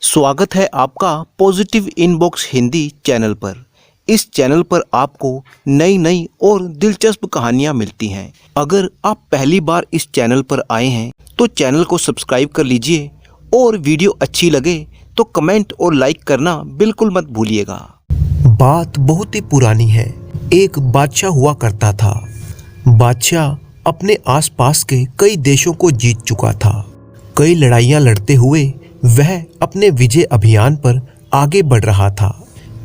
स्वागत है आपका पॉजिटिव इनबॉक्स हिंदी चैनल पर। इस चैनल पर आपको नई नई और दिलचस्प कहानियां मिलती हैं। अगर आप पहली बार इस चैनल पर आए हैं तो चैनल को सब्सक्राइब कर लीजिए और वीडियो अच्छी लगे तो कमेंट और लाइक करना बिल्कुल मत भूलिएगा। बात बहुत ही पुरानी है। एक बादशाह हुआ करता था। बादशाह अपने आसपास के कई देशों को जीत चुका था। कई लड़ाइयां लड़ते हुए वह अपने विजय अभियान पर आगे बढ़ रहा था।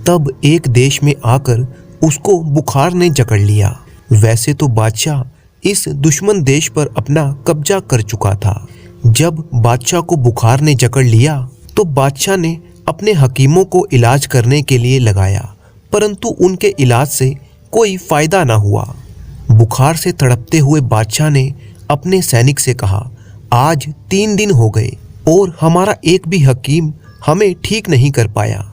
तब एक देश में आकर उसको बुखार ने जकड़ लिया। वैसे तो बादशाह इस दुश्मन देश पर अपना कब्जा कर चुका था। जब बादशाह को बुखार ने जकड़ लिया तो बादशाह ने अपने हकीमों को इलाज करने के लिए लगाया, परंतु उनके इलाज से कोई फायदा ना हुआ। बुखार से तड़पते हुए बादशाह ने अपने सैनिक से कहा, आज 3 दिन हो गए और हमारा एक भी हकीम हमें ठीक नहीं कर पाया।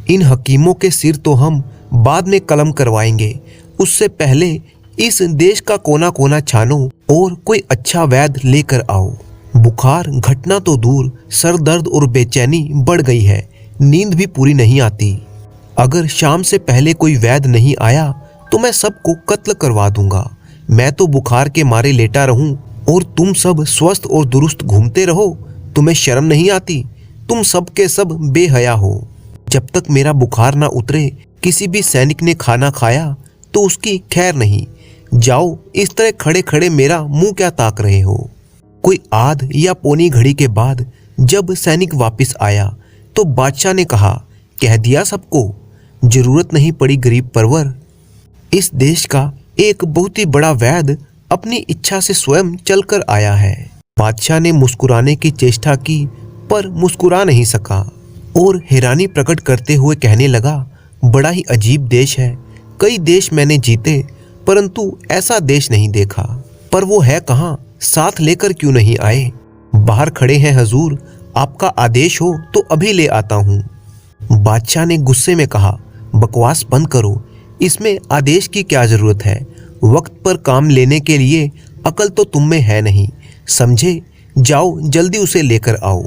इन हकीमों के सिर तो हम बाद में कलम करवाएंगे, उससे पहले इस देश का कोना कोना छानो और कोई अच्छा वैद्य लेकर आओ। बुखार घटना तो दूर, सर दर्द और बेचैनी बढ़ गई है, नींद भी पूरी नहीं आती। अगर शाम से पहले कोई वैद्य नहीं आया तो मैं सबको कत्ल करवा दूंगा। मैं तो बुखार के मारे लेटा रहूं और तुम सब स्वस्थ और दुरुस्त घूमते रहो। तुम्हें शर्म नहीं आती? तुम सब के सब बेहया हो। जब तक मेरा बुखार ना उतरे, किसी भी सैनिक ने खाना खाया तो उसकी खैर नहीं। जाओ, इस तरह खड़े खड़े मेरा मुंह क्या ताक रहे हो। कोई आध या पौनी घड़ी के बाद जब सैनिक वापस आया तो बादशाह ने कहा, कह दिया सबको, जरूरत नहीं पड़ी गरीब परवर। इस देश का एक बहुत ही बड़ा वैद्य अपनी इच्छा से स्वयं चलकर आया है। बादशाह ने मुस्कुराने की चेष्टा की पर मुस्कुरा नहीं सका और हैरानी प्रकट करते हुए कहने लगा, बड़ा ही अजीब देश है। कई देश मैंने जीते परंतु ऐसा देश नहीं देखा। पर वो है कहाँ? साथ लेकर क्यों नहीं आए? बाहर खड़े हैं हजूर, आपका आदेश हो तो अभी ले आता हूँ। बादशाह ने गुस्से में कहा, बकवास बंद करो, इसमें आदेश की क्या जरूरत है। वक्त पर काम लेने के लिए अकल तो तुम में है नहीं, समझे? जाओ जल्दी उसे लेकर आओ।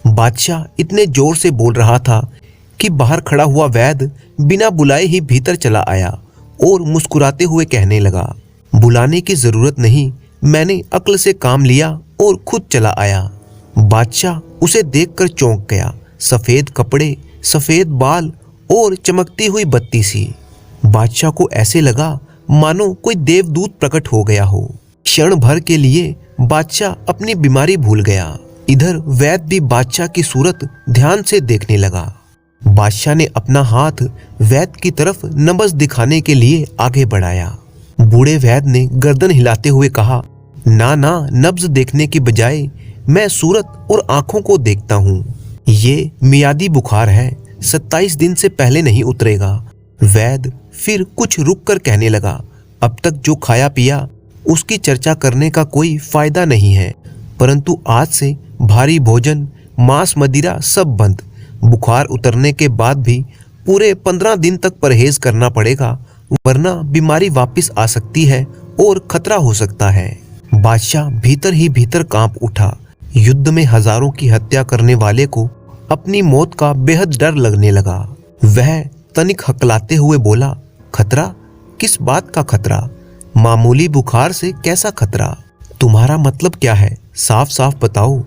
बादशाह इतने जोर से बोल रहा था कि बाहर खड़ा हुआ वैद्य बिना बुलाए ही भीतर चला आया और मुस्कुराते हुए कहने लगा, बुलाने की जरूरत नहीं, मैंने अक्ल से काम लिया और खुद चला आया। बादशाह उसे देखकर चौंक गया। सफेद कपड़े, सफेद बाल और चमकती हुई बत्ती सी। बादशाह को ऐसे लगा मानो कोई देवदूत प्रकट हो गया हो। क्षण भर के लिए बादशाह अपनी बीमारी भूल गया। इधर वैद्य भी बादशाह की सूरत ध्यान से देखने लगा। बादशाह ने अपना हाथ वैद्य की तरफ नब्ज दिखाने के लिए आगे बढ़ाया। बूढ़े वैद्य ने गर्दन हिलाते हुए कहा, ना ना, नब्ज देखने की बजाय मैं सूरत और आंखों को देखता हूँ। ये मियादी बुखार है, 27 दिन से पहले नहीं उतरेगा। वैद्य फिर कुछ रुक कर कहने लगा, अब तक जो खाया पिया उसकी चर्चा करने का कोई फायदा नहीं है, परंतु आज से भारी भोजन, मांस, मदिरा सब बंद। बुखार उतरने के बाद भी पूरे 15 दिन तक परहेज करना पड़ेगा, वरना बीमारी वापस आ सकती है और खतरा हो सकता है। बादशाह भीतर ही भीतर कांप उठा। युद्ध में हजारों की हत्या करने वाले को अपनी मौत का बेहद डर लगने लगा। वह तनिक हकलाते हुए बोला, खतरा? किस बात का खतरा? मामूली बुखार से कैसा खतरा? तुम्हारा मतलब क्या है? साफ साफ बताओ।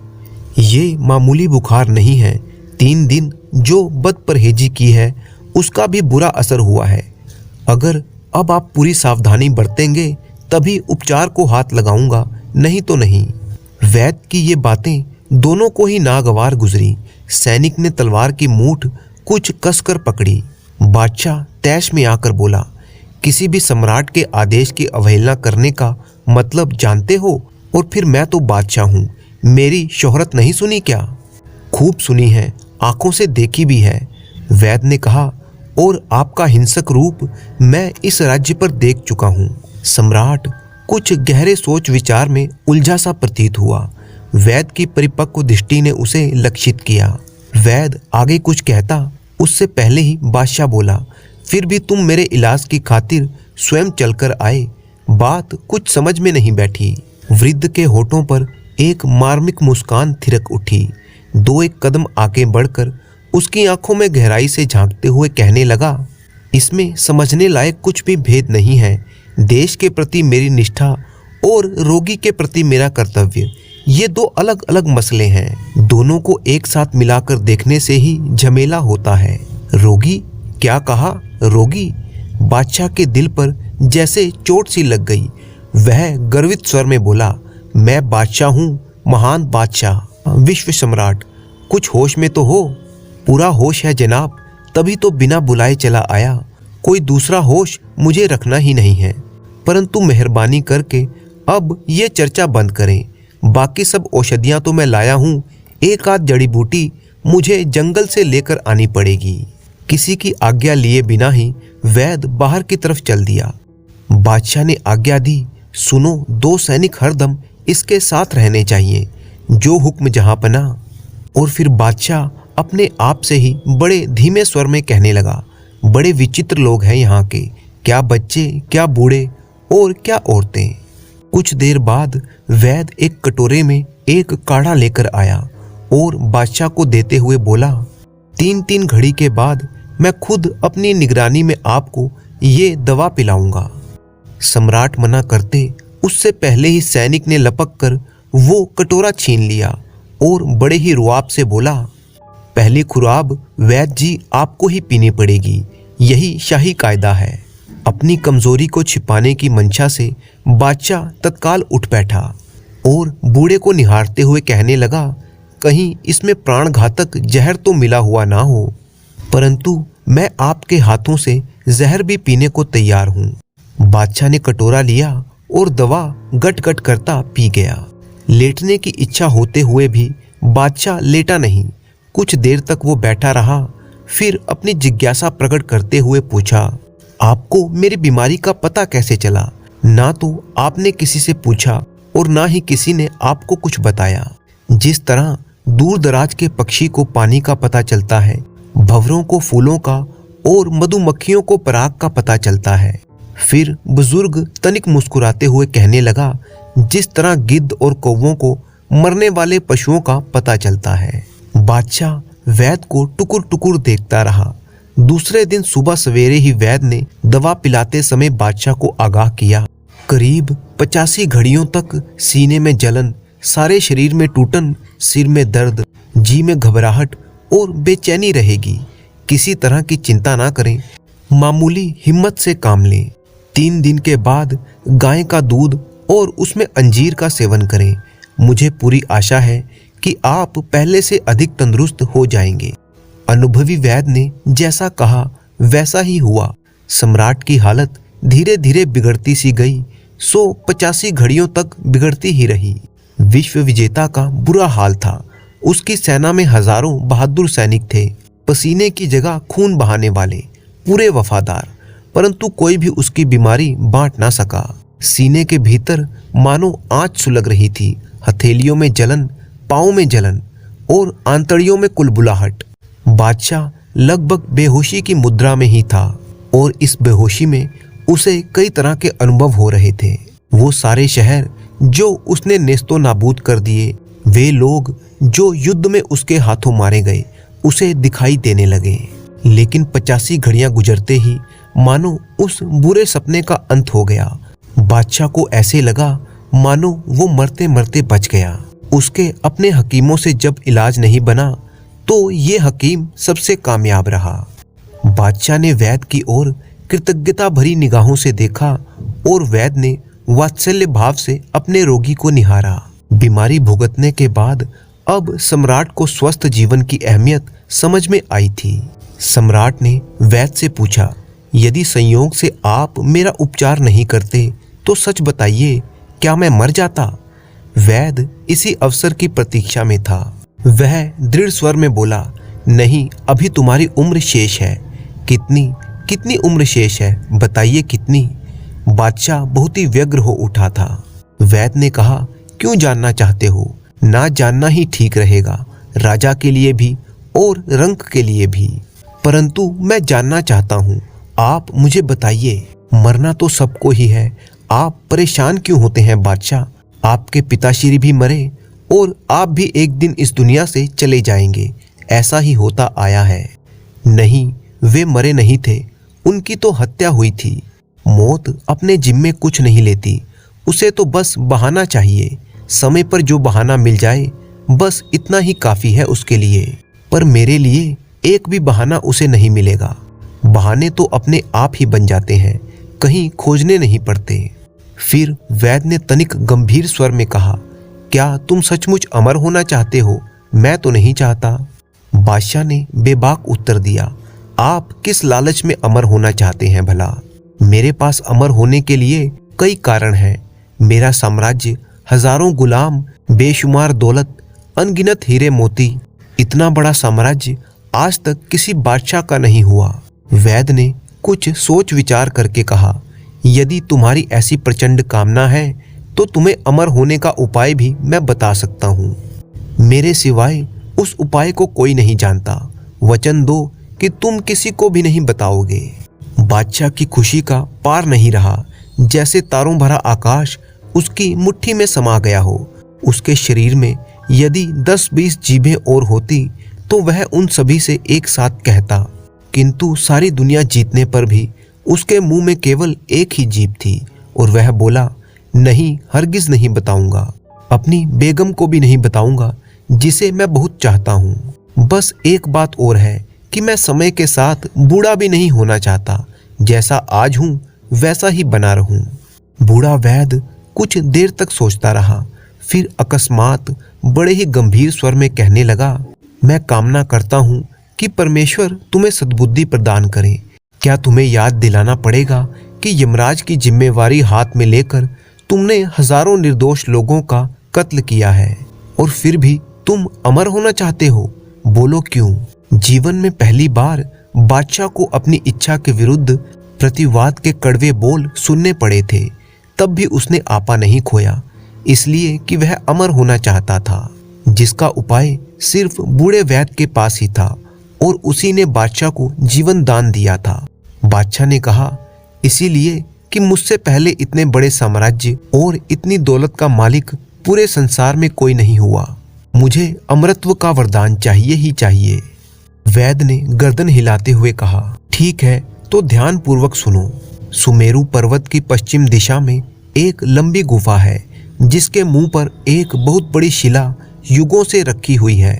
ये मामूली बुखार नहीं है। 3 दिन जो बदपरहेजी की है उसका भी बुरा असर हुआ है। अगर अब आप पूरी सावधानी बरतेंगे तभी उपचार को हाथ लगाऊंगा, नहीं तो नहीं। वैद्य की ये बातें दोनों को ही नागवार गुजरी। सैनिक ने तलवार की मूठ कुछ कसकर पकड़ी। बादशाह तैश में आकर बोला, किसी भी सम्राट के आदेश की अवहेलना करने का मतलब जानते हो? और फिर मैं तो बादशाह हूँ, मेरी शोहरत नहीं सुनी क्या? खूब सुनी है, आंखों से देखी भी है, वैद्य ने कहा, और आपका हिंसक रूप मैं इस राज्य पर देख चुका हूँ। सम्राट कुछ गहरे सोच विचार में उलझा सा प्रतीत हुआ। वैद्य की परिपक्व दृष्टि ने उसे लक्षित किया। वैद्य आगे कुछ कहता उससे पहले ही बादशाह बोला, फिर भी तुम मेरे इलाज की खातिर स्वयं चलकर आए, बात कुछ समझ में नहीं बैठी। वृद्ध के होठों पर एक मार्मिक मुस्कान थिरक उठी। 2-1 कदम आगे बढ़कर उसकी आंखों में गहराई से झांकते हुए कहने लगा, इसमें समझने लायक कुछ भी भेद नहीं है। देश के प्रति मेरी निष्ठा और रोगी के प्रति मेरा कर्तव्य, ये दो अलग अलग मसले हैं। दोनों को एक साथ मिलाकर देखने से ही झमेला होता है। रोगी? क्या कहा? रोगी? बादशाह के दिल पर जैसे चोट सी लग गई। वह गर्वित स्वर में बोला, मैं बादशाह हूँ, महान बादशाह, विश्व सम्राट। कुछ होश में तो हो। पूरा होश है जनाब, तभी तो बिना बुलाए चला आया। कोई दूसरा होश मुझे रखना ही नहीं है। परंतु मेहरबानी करके अब ये चर्चा बंद करें। बाकी सब औषधियाँ तो मैं लाया हूँ, एक आध जड़ी बूटी मुझे जंगल से लेकर आनी पड़ेगी। किसी की आज्ञा लिए बिना ही वैद्य बाहर की तरफ चल दिया। बादशाह ने आज्ञा दी, सुनो, 2 सैनिक हरदम इसके साथ रहने चाहिए, जो हुक्म जहाँ पना। और फिर बादशाह अपने आप से ही बड़े धीमे स्वर में कहने लगा, बड़े विचित्र लोग हैं यहाँ के, क्या बच्चे, क्या बूढ़े और क्या औरतें। कुछ देर बाद वैद्य एक कटोरे में एक काढ़ा लेकर आया और बादशाह को देते हुए बोला, 3-3 घड़ी के बाद मैं खुद अपनी निगरानी में आपको ये दवा पिलाऊंगा। सम्राट मना करते उससे पहले ही सैनिक ने लपक कर वो कटोरा छीन लिया और बड़े ही रुआब से बोला, पहली खुराब वैद्य जी आपको ही पीनी पड़ेगी, यही शाही कायदा है। अपनी कमजोरी को छिपाने की मंशा से बादशाह तत्काल उठ बैठा और बूढ़े को निहारते हुए कहने लगा, कहीं इसमें प्राणघातक जहर तो मिला हुआ ना हो, परंतु मैं आपके हाथों से जहर भी पीने को तैयार हूँ। बादशाह ने कटोरा लिया और दवा गट गट करता पी गया। लेटने की इच्छा होते हुए भी बादशाह लेटा नहीं। कुछ देर तक वो बैठा रहा, फिर अपनी जिज्ञासा प्रकट करते हुए पूछा, आपको मेरी बीमारी का पता कैसे चला? ना तो आपने किसी से पूछा और ना ही किसी ने आपको कुछ बताया। जिस तरह दूर दराज के पक्षी को पानी का पता चलता है, भंवरों को फूलों का और मधुमक्खियों को पराग का पता चलता है। फिर बुजुर्ग तनिक मुस्कुराते हुए कहने लगा, जिस तरह गिद्ध और कौवों को मरने वाले पशुओं का पता चलता है। बादशाह वैद्य को टुकुर टुकुर देखता रहा। दूसरे दिन सुबह सवेरे ही वैद्य ने दवा पिलाते समय बादशाह को आगाह किया, करीब 85 घड़ियों तक सीने में जलन, सारे शरीर में टूटन, सिर में दर्द, जी में घबराहट और बेचैनी रहेगी। किसी तरह की चिंता ना करें, मामूली हिम्मत से काम लें। 3 दिन के बाद गाय का दूध और उसमें अंजीर का सेवन करें। मुझे पूरी आशा है कि आप पहले से अधिक तंदुरुस्त हो जाएंगे। अनुभवी वैद्य ने जैसा कहा वैसा ही हुआ। सम्राट की हालत धीरे धीरे बिगड़ती सी गई, सो 85 घड़ियों तक बिगड़ती ही रही। विश्व विजेता का बुरा हाल था। उसकी सेना में हजारों बहादुर सैनिक थे, पसीने की जगह खून बहाने वाले, पूरे वफादार, परंतु कोई भी उसकी बीमारी बांट ना सका। सीने के भीतर मानो आंच सुलग रही थी, हथेलियों में जलन, पाँव में जलन और आंतड़ियों में कुलबुलाहट। बादशाह लगभग बेहोशी की मुद्रा में ही था और इस बेहोशी में उसे कई तरह के अनुभव हो रहे थे। वो सारे शहर जो उसने नेस्तो नाबूद कर दिए, वे लोग जो युद्ध में उसके हाथों मारे गए, उसे दिखाई देने लगे। लेकिन 85 घड़ियां गुजरते ही मानो उस बुरे सपने का अंत हो गया। बादशाह को ऐसे लगा मानो वो मरते मरते बच गया। उसके अपने हकीमों से जब इलाज नहीं बना तो ये हकीम सबसे कामयाब रहा। बादशाह ने वैद्य की ओर कृतज्ञता भरी निगाहों से देखा और वैद्य ने वात्सल्य भाव से अपने रोगी को निहारा। बीमारी भुगतने के बाद अब सम्राट को स्वस्थ जीवन की अहमियत समझ में आई थी। सम्राट ने वैद्य से पूछा, यदि संयोग से आप मेरा उपचार नहीं करते तो सच बताइए, क्या मैं मर जाता? वैद्य इसी अवसर की प्रतीक्षा में था। वह दृढ़ स्वर में बोला, नहीं, अभी तुम्हारी उम्र शेष है। कितनी उम्र शेष है, बताइए कितनी? बादशाह बहुत ही व्यग्र हो उठा था। वैद्य ने कहा, क्यों जानना चाहते हो? ना जानना ही ठीक रहेगा, राजा के लिए भी और रंक के लिए भी। परंतु मैं जानना चाहता हूँ, आप मुझे बताइए। मरना तो सबको ही है, आप परेशान क्यों होते हैं बादशाह? आपके पिताश्री भी मरे और आप भी एक दिन इस दुनिया से चले जाएंगे, ऐसा ही होता आया है। नहीं, वे मरे नहीं थे, उनकी तो हत्या हुई थी। मौत अपने जिम्मे कुछ नहीं लेती, उसे तो बस बहाना चाहिए। समय पर जो बहाना मिल जाए बस इतना ही काफी है उसके लिए। पर मेरे लिए एक भी बहाना उसे नहीं मिलेगा। बहाने तो अपने आप ही बन जाते हैं, कहीं खोजने नहीं पड़ते। फिर वैद्य ने तनिक गंभीर स्वर में कहा, क्या तुम सचमुच अमर होना चाहते हो? मैं तो नहीं चाहता। बादशाह ने बेबाक उत्तर दिया, आप किस लालच में अमर होना चाहते हैं भला? मेरे पास अमर होने के लिए कई कारण हैं। मेरा साम्राज्य, हजारों गुलाम, बेशुमार दौलत, अनगिनत हीरे मोती, इतना बड़ा साम्राज्य आज तक किसी बादशाह का नहीं हुआ। वैद्य ने कुछ सोच विचार करके कहा, यदि तुम्हारी ऐसी प्रचंड कामना है तो तुम्हें अमर होने का उपाय भी मैं बता सकता हूँ। मेरे सिवाय उस उपाय को कोई नहीं जानता। वचन दो कि तुम किसी को भी नहीं बताओगे। बादशाह की खुशी का पार नहीं रहा, जैसे तारों भरा आकाश उसकी मुट्ठी में समा गया हो। उसके शरीर में यदि 10-20 जीभें और होती तो वह उन सभी से एक साथ कहता, किंतु सारी दुनिया जीतने पर भी उसके मुंह में केवल एक ही जीभ थी और वह बोला, नहीं, हरगिज नहीं बताऊंगा। अपनी बेगम को भी नहीं बताऊंगा, जिसे मैं बहुत चाहता हूँ। बस एक बात और है कि मैं समय के साथ बूढ़ा भी नहीं होना चाहता। जैसा आज हूँ वैसा ही बना रहूं। बूढ़ा वैद्य कुछ देर तक सोचता रहा, फिर अकस्मात बड़े ही गंभीर स्वर में कहने लगा, मैं कामना करता हूँ कि परमेश्वर तुम्हें सद्बुद्धि प्रदान करे। क्या तुम्हें याद दिलाना पड़ेगा कि यमराज की जिम्मेवारी हाथ में लेकर तुमने हजारों निर्दोष लोगों का कत्ल किया है और फिर भी तुम अमर होना चाहते हो? बोलो क्यों? जीवन में पहली बार बादशाह को अपनी इच्छा के विरुद्ध प्रतिवाद के कड़वे बोल सुनने पड़े थे, तब भी उसने आपा नहीं खोया, इसलिए कि वह अमर होना चाहता था, जिसका उपाय सिर्फ बूढ़े वैद्य के पास ही था और उसी ने बादशाह को जीवन दान दिया था। बादशाह ने कहा, इसीलिए कि मुझसे पहले इतने बड़े साम्राज्य और इतनी दौलत का मालिक पूरे संसार में कोई नहीं हुआ। मुझे अमरत्व का वरदान चाहिए ही चाहिए। वैद्य ने गर्दन हिलाते हुए कहा, ठीक है, तो ध्यान पूर्वक सुनो। सुमेरु पर्वत की पश्चिम दिशा में एक लंबी गुफा है, जिसके मुंह पर एक बहुत बड़ी शिला युगों से रखी हुई है।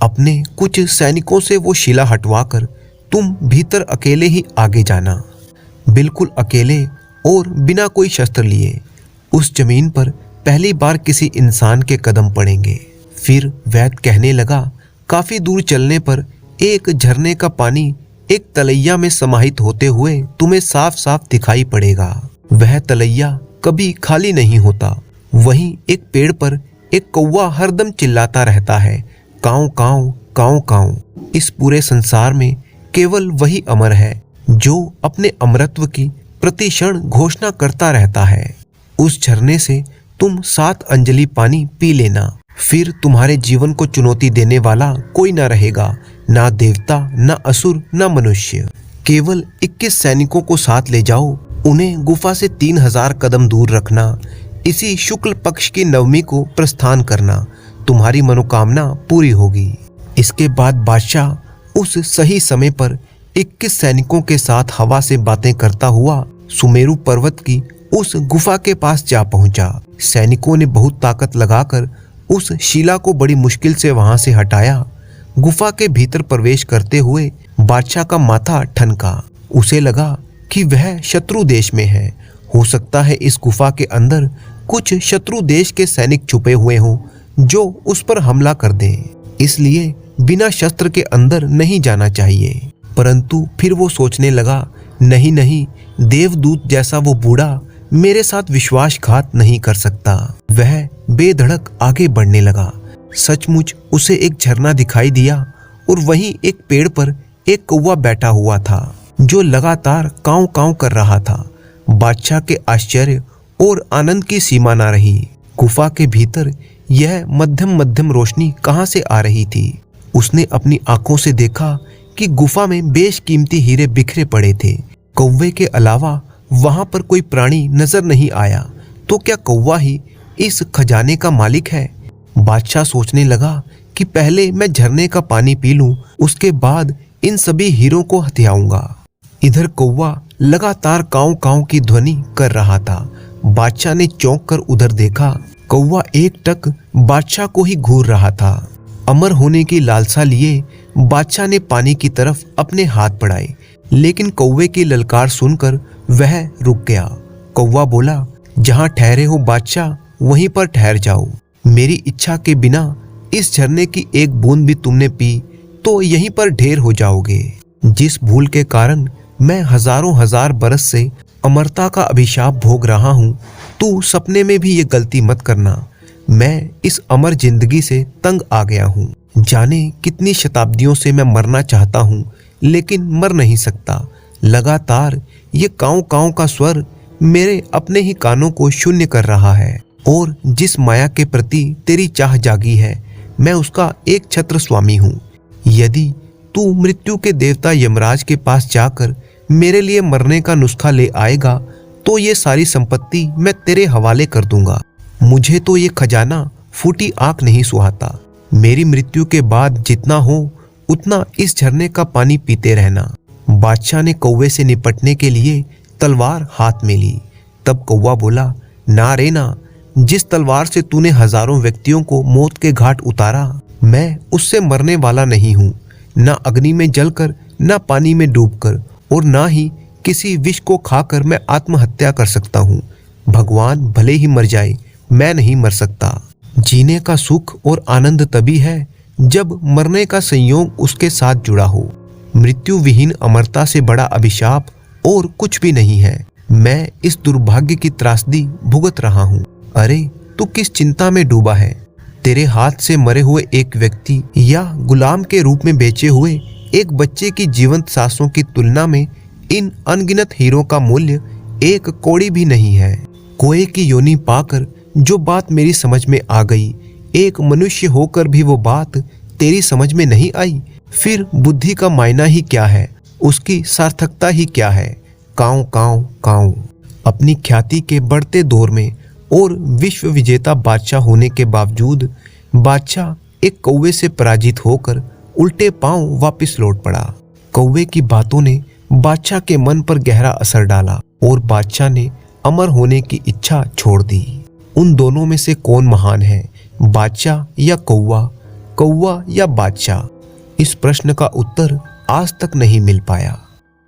अपने कुछ सैनिकों से वो शिला हटवाकर तुम भीतर अकेले ही आगे जाना, बिल्कुल अकेले और बिना कोई शस्त्र लिए। उस जमीन पर पहली बार किसी इंसान के कदम पड़ेंगे। फिर वैद्य कहने लगा, काफी दूर चलने पर एक झरने का पानी एक तलैया में समाहित होते हुए तुम्हें साफ साफ दिखाई पड़ेगा। वह तलैया कभी खाली नहीं होता। वहीं एक पेड़ पर एक कौवा हरदम चिल्लाता रहता है, काऊ काऊ काऊ काऊ। इस पूरे संसार में केवल वही अमर है जो अपने अमरत्व की प्रति क्षण घोषणा करता रहता है। उस झरने से तुम 7 अंजलि पानी पी लेना, फिर तुम्हारे जीवन को चुनौती देने वाला कोई ना रहेगा, ना देवता, ना असुर, ना मनुष्य। केवल 21 सैनिकों को साथ ले जाओ, उन्हें गुफा से 3000 कदम दूर रखना। इसी शुक्ल पक्ष की नवमी को प्रस्थान करना, तुम्हारी मनोकामना पूरी होगी। इसके बाद बादशाह उस सही समय पर 21 सैनिकों के साथ हवा से बातें करता हुआ सुमेरु पर्वत की उस गुफा के पास जा पहुंचा। सैनिकों ने बहुत ताकत लगाकर उस शिला को बड़ी मुश्किल से वहां से हटाया। गुफा के भीतर प्रवेश करते हुए बादशाह का माथा ठनका। उसे लगा कि वह शत्रु देश में है। हो सकता है इस गुफा के अंदर कुछ शत्रु देश के सैनिक छुपे हुए हों जो उस पर हमला कर दें, इसलिए बिना शस्त्र के अंदर नहीं जाना चाहिए। परंतु फिर वो सोचने लगा, नहीं नहीं, देवदूत जैसा वो बूढ़ा मेरे साथ विश्वासघात नहीं कर सकता। वह बेधड़क आगे बढ़ने लगा। सचमुच उसे एक झरना दिखाई दिया और वहीं एक पेड़ पर एक कौवा बैठा हुआ था जो लगातार काऊ काऊ कर रहा था। बादशाह के आश्चर्य और आनंद की सीमा ना रही। गुफा के भीतर यह मध्यम मध्यम रोशनी कहाँ से आ रही थी? उसने अपनी आंखों से देखा कि गुफा में बेशकीमती हीरे बिखरे पड़े थे। कौवे के अलावा वहां पर कोई प्राणी नजर नहीं आया। तो क्या कौवा ही इस खजाने का मालिक है? बादशाह सोचने लगा कि पहले मैं झरने का पानी पी लूं, उसके बाद इन सभी हीरों को हथियाऊंगा। इधर कौवा लगातार काऊ काऊ की ध्वनि कर रहा था। बादशाह ने चौंक कर उधर देखा। कौवा एकटक बादशाह को ही घूर रहा था। अमर होने की लालसा लिए बादशाह ने पानी की तरफ अपने हाथ बढ़ाए, लेकिन कौवे की ललकार सुनकर वह रुक गया। कौवा बोला, जहां ठहरे हो बादशाह, वहीं पर ठहर जाओ। मेरी इच्छा के बिना इस झरने की एक बूंद भी तुमने पी तो यहीं पर ढेर हो जाओगे। जिस भूल के कारण मैं हजारों हजार बरस से अमरता का अभिशाप भोग रहा हूँ, तू सपने में भी ये गलती मत करना। मैं इस अमर जिंदगी से तंग आ गया हूँ। जाने कितनी शताब्दियों से मैं मरना चाहता हूँ, लेकिन मर नहीं सकता। लगातार ये काऊ काऊ का स्वर मेरे अपने ही कानों को शून्य कर रहा है, और जिस माया के प्रति तेरी चाह जागी है, मैं उसका एक छत्र स्वामी हूँ। यदि तू मृत्यु के देवता यमराज के पास जाकर मेरे लिए मरने का नुस्खा ले आएगा, तो ये सारी संपत्ति मैं तेरे हवाले कर दूंगा। मुझे तो ये खजाना फूटी आंख नहीं सुहाता। मेरी मृत्यु के बाद जितना हो उतना इस झरने का पानी पीते रहना। बादशाह ने कौवे से निपटने के लिए तलवार हाथ में ली। तब कौवा बोला, ना रे ना, जिस तलवार से तूने हजारों व्यक्तियों को मौत के घाट उतारा, मैं उससे मरने वाला नहीं हूँ। ना अग्नि में जलकर, ना पानी में डूबकर, और ना ही किसी विष को खाकर मैं आत्महत्या कर सकता हूँ। भगवान भले ही मर जाए, मैं नहीं मर सकता। जीने का सुख और आनंद तभी है जब मरने का संयोग उसके साथ जुड़ा हो। मृत्यु विहीन अमरता से बड़ा अभिशाप और कुछ भी नहीं है। मैं इस दुर्भाग्य की त्रासदी भुगत रहा हूँ। अरे तू किस चिंता में डूबा है? तेरे हाथ से मरे हुए एक व्यक्ति या गुलाम के रूप में बेचे हुए एक बच्चे की जीवंत सांसों की तुलना में इन अनगिनत हीरों का मूल्य एक कौड़ी भी नहीं है। कोए की योनि पाकर जो बात मेरी समझ में आ गई, एक मनुष्य होकर भी वो बात तेरी समझ में नहीं आई, फिर बुद्धि का मायना ही क्या है, उसकी सार्थकता ही क्या है? काऊ काऊ काऊ। अपनी ख्याति के बढ़ते दौर में और विश्व विजेता बादशाह होने के बावजूद बादशाह एक कौवे से पराजित होकर उल्टे पांव वापस लौट पड़ा। कौवे की बातों ने बादशाह के मन पर गहरा असर डाला और बादशाह ने अमर होने की इच्छा छोड़ दी। उन दोनों में से कौन महान है, बादशाह या कौवा, कौवा या बादशाह? इस प्रश्न का उत्तर आज तक नहीं मिल पाया।